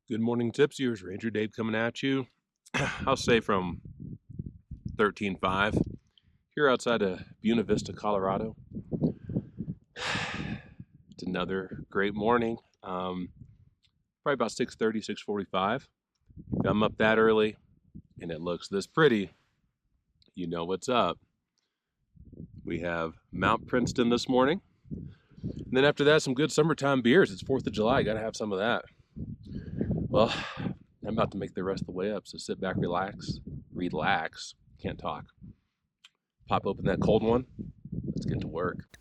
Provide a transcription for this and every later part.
Good morning, tipsiers. Ranger Dave coming at you. I'll say from 13.5 here outside of Buena Vista, Colorado. It's another great morning. Probably about 6:30, 6:45. If I'm up that early and it looks this pretty, you know what's up. We have Mount Princeton this morning. And then after that, some good summertime beers. It's 4th of July. Got to have some of that. Well, I'm about to make the rest of the way up, so sit back, relax, can't talk. Pop open that cold one. Let's get to work.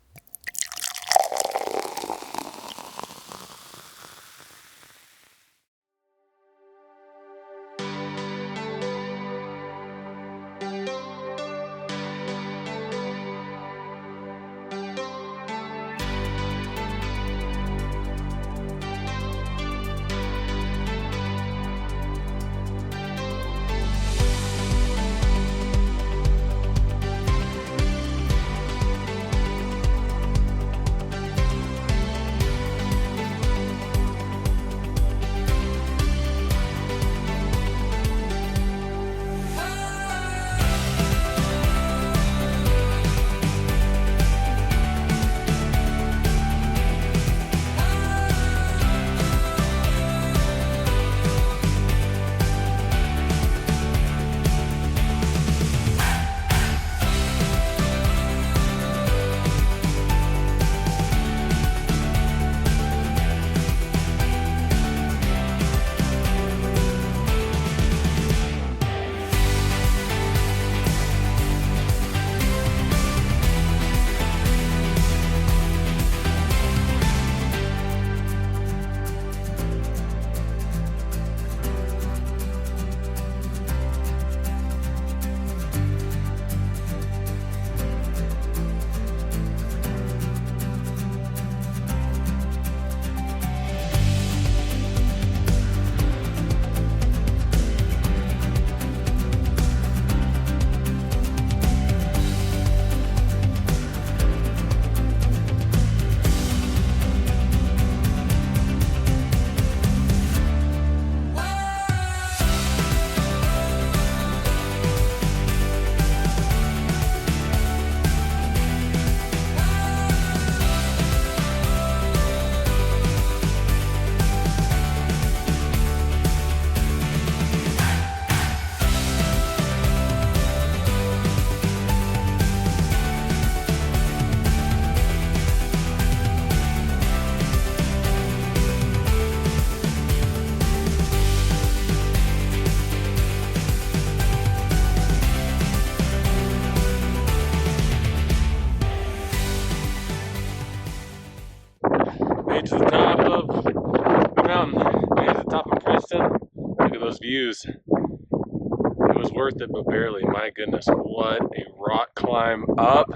Made to the top of the mountain, made to the top of Princeton. Look at those views. It was worth it, but barely. My goodness, what a rock climb up.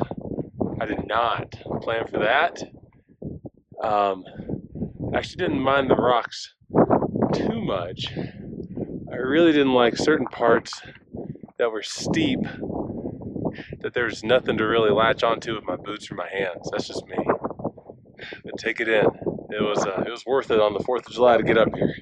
I did not plan for that. Actually didn't mind the rocks too much. I really didn't like certain parts that were steep, that there's nothing to really latch onto with my boots or my hands. That's just me. But take it in. It was worth it on the 4th of July to get up here.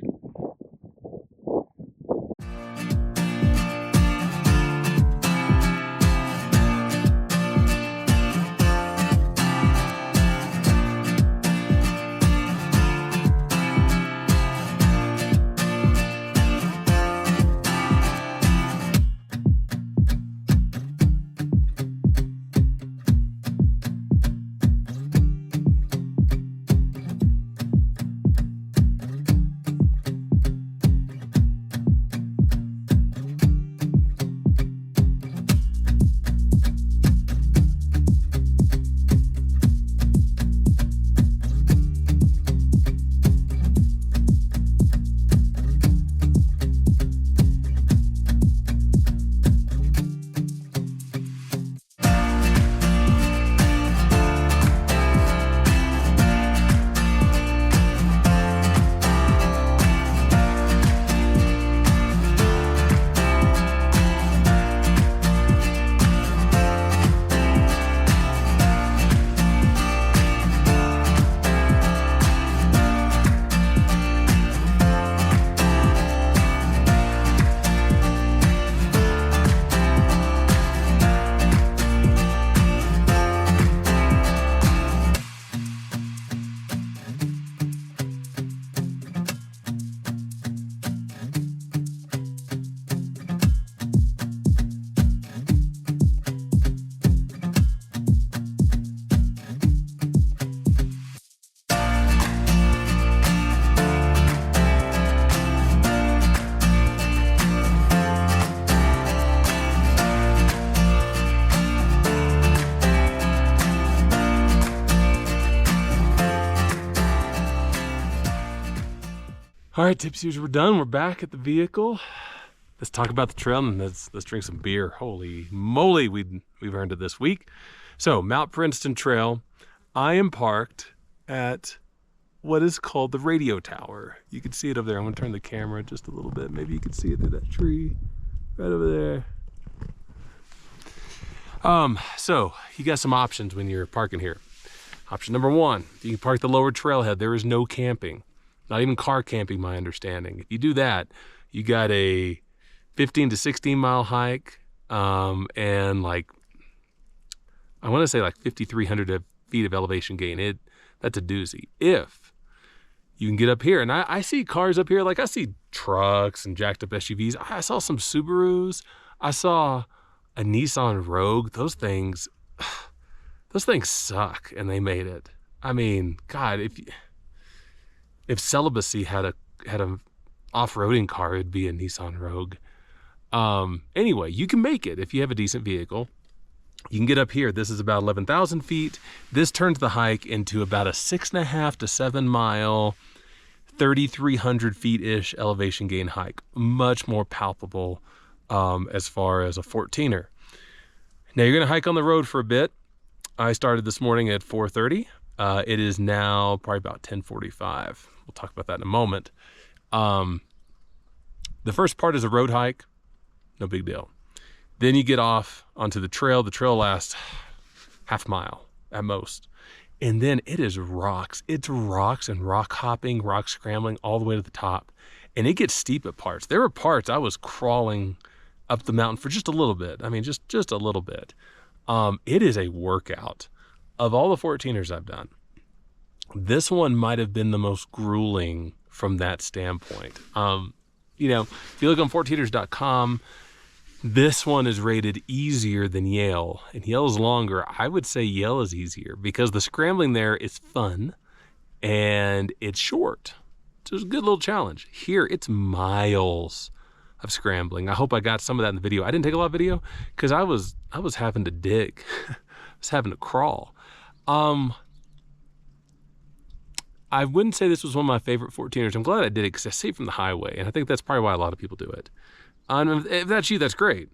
All right, tipsies, we're done. We're back at the vehicle. Let's talk about the trail and let's drink some beer. Holy moly, we've earned it this week. So, Mount Princeton Trail. I am parked at what is called the radio tower. You can see it over there. I'm gonna turn the camera just a little bit. Maybe you can see it through that tree right over there. So you got some options when you're parking here. Option number one, you can park the lower trailhead. There is no camping, not even car camping, my understanding. If you do that, you got a 15 to 16 mile hike, and like, I want to say like 5,300 feet of elevation gain. That's a doozy. If you can get up here, and I see cars up here, like I see trucks and jacked up SUVs. I saw some Subarus. I saw a Nissan Rogue. Those things suck, and they made it. I mean, God, if celibacy had a off-roading car, it'd be a Nissan Rogue. Anyway, you can make it if you have a decent vehicle. You can get up here. This is about 11,000 feet. This turns the hike into about a 6.5 to 7 mile, 3,300 feet-ish elevation gain hike. Much more palpable as far as a 14er. Now you're gonna hike on the road for a bit. I started this morning at 4:30. It is now probably about 10:45. We'll talk about that in a moment. The first part is a road hike, no big deal. Then you get off onto the trail. The trail lasts half mile at most. And then it is rocks. It's rocks and rock hopping, rock scrambling all the way to the top. And it gets steep at parts. There were parts I was crawling up the mountain for just a little bit. I mean, just a little bit. It is a workout. Of all the 14ers I've done, this one might have been the most grueling from that standpoint. You know, if you look on 14ers.com, this one is rated easier than Yale, and Yale is longer. I would say Yale is easier because the scrambling there is fun and it's short. So it's a good little challenge. Here, it's miles of scrambling. I hope I got some of that in the video. I didn't take a lot of video because I was having to dig. I was having to crawl. I wouldn't say this was one of my favorite 14ers. I'm glad I did it because I see it from the highway, and I think that's probably why a lot of people do it. If that's you, that's great.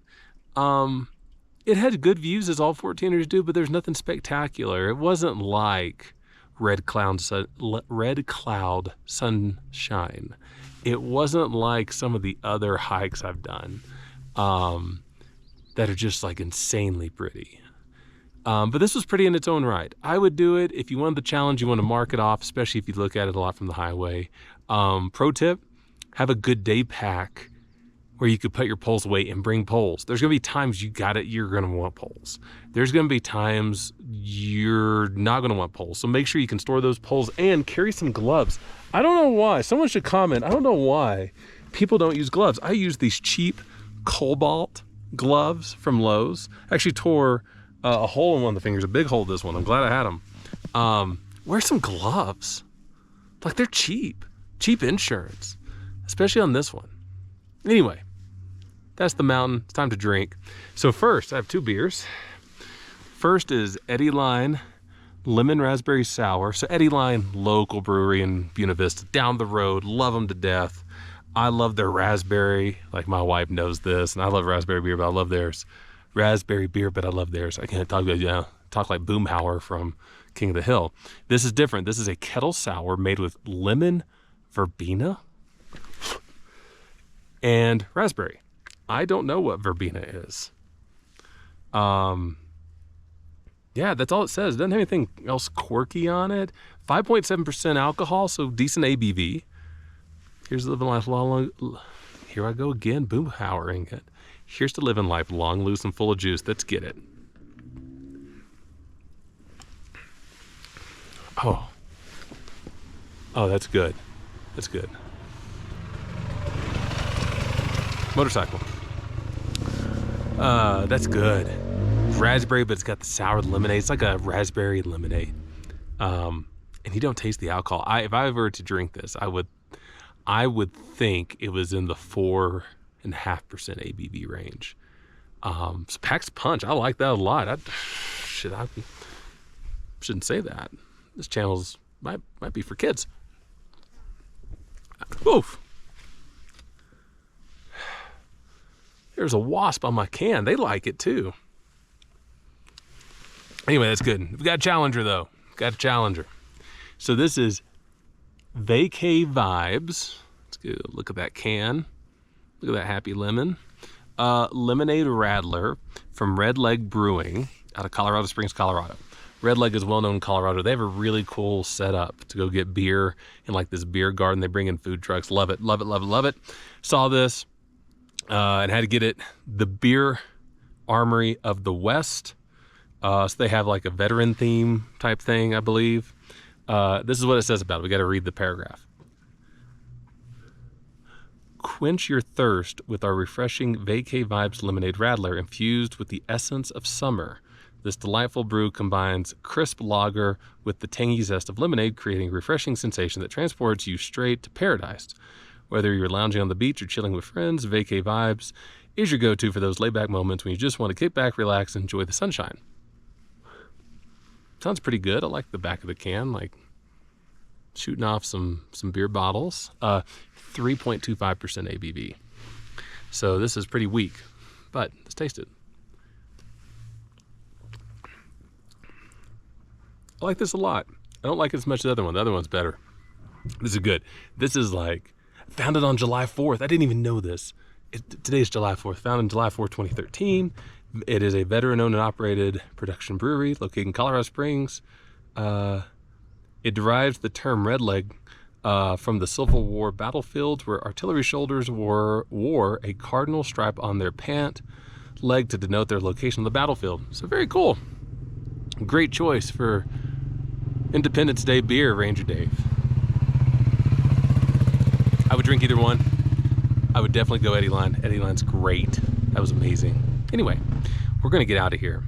It had good views as all 14ers do, but there's nothing spectacular. It wasn't like Red Cloud Sunshine. It wasn't like some of the other hikes I've done that are just like insanely pretty. But this was pretty in its own right. I would do it if you wanted the challenge, you want to mark it off, especially if you look at it a lot from the highway. Pro tip, have a good day pack where you could put your poles away and bring poles. There's gonna be times you're gonna want poles. There's gonna be times you're not gonna want poles. So make sure you can store those poles and carry some gloves. I don't know why, someone should comment. I don't know why people don't use gloves. I use these cheap Cobalt gloves from Lowe's. I actually tore a hole in one of the fingers, a big hole this one. I'm glad I had them. Wear some gloves. Like, they're cheap insurance, especially on this one. Anyway, that's the mountain. It's time to drink. So first, I have two beers. First is Eddyline Lemon Raspberry Sour. So Eddyline, local brewery in Buena Vista, down the road. Love them to death. I love their raspberry. Like, my wife knows this, and I love raspberry beer, but I love theirs. Raspberry beer, but I love theirs. I can't talk like Boomhauer from King of the Hill. This is different. This is a kettle sour made with lemon verbena and raspberry. I don't know what verbena is. Yeah, that's all it says. It doesn't have anything else quirky on it. 5.7% alcohol, so decent ABV. Here's the living life long. Here I go again, Boomhauering it. Here's to living life long, loose, and full of juice. Let's get it. Oh, that's good. That's good. Motorcycle. That's good. Raspberry, but it's got the sour lemonade. It's like a raspberry lemonade. And you don't taste the alcohol. If I were to drink this, I would think it was in the 4.5% ABV range. So packs punch. I like that a lot. I shouldn't say that. This channel's might be for kids. Oof. There's a wasp on my can. They like it too. Anyway, that's good. We've got a challenger though. Got a challenger. So this is Vaca Vibes. Let's go look at that can. Look at that happy lemon. Lemonade Raddler from Red Leg Brewing out of Colorado Springs, Colorado. Red Leg is well known in Colorado. They have a really cool setup to go get beer in like this beer garden. They bring in food trucks. Love it, love it, love it, love it. Saw this and had to get it. The Beer Armory of the West. So they have like a veteran theme type thing, I believe. This is what it says about it. We got to read the paragraph. Quench your thirst with our refreshing Vaca Vibes Lemonade Raddler infused with the essence of summer. This delightful brew combines crisp lager with the tangy zest of lemonade, creating a refreshing sensation that transports you straight to paradise. Whether you're lounging on the beach or chilling with friends, Vaca Vibes is your go-to for those laid-back moments when you just want to kick back, relax, and enjoy the sunshine. Sounds pretty good. I like the back of the can, like shooting off some beer bottles. 3.25% ABV. So this is pretty weak, but let's taste it. I like this a lot. I don't like it as much as the other one. The other one's better. This is good. This is like, founded on July 4th. I didn't even know this. Today's July 4th. Founded on July 4th, 2013. It is a veteran-owned and operated production brewery located in Colorado Springs. It derives the term Red Leg from the Civil War battlefields where artillery soldiers wore a cardinal stripe on their pant leg to denote their location on the battlefield. So very cool. Great choice for Independence Day beer, Ranger Dave. I would drink either one. I would definitely go Eddyline. Eddyline's great. That was amazing. Anyway, we're gonna get out of here.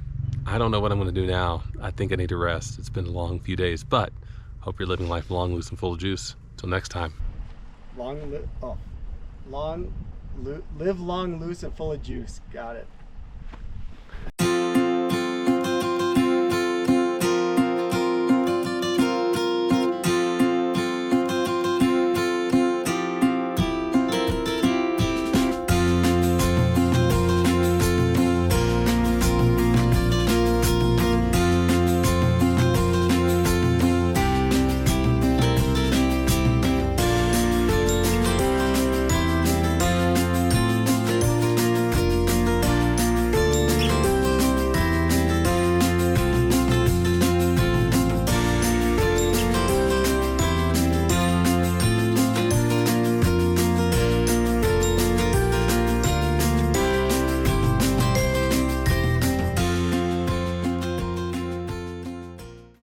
I don't know what I'm gonna do now. I think I need to rest. It's been a long few days, but hope you're living life long, loose, and full of juice. Till next time. Live long, loose, and full of juice. Got it.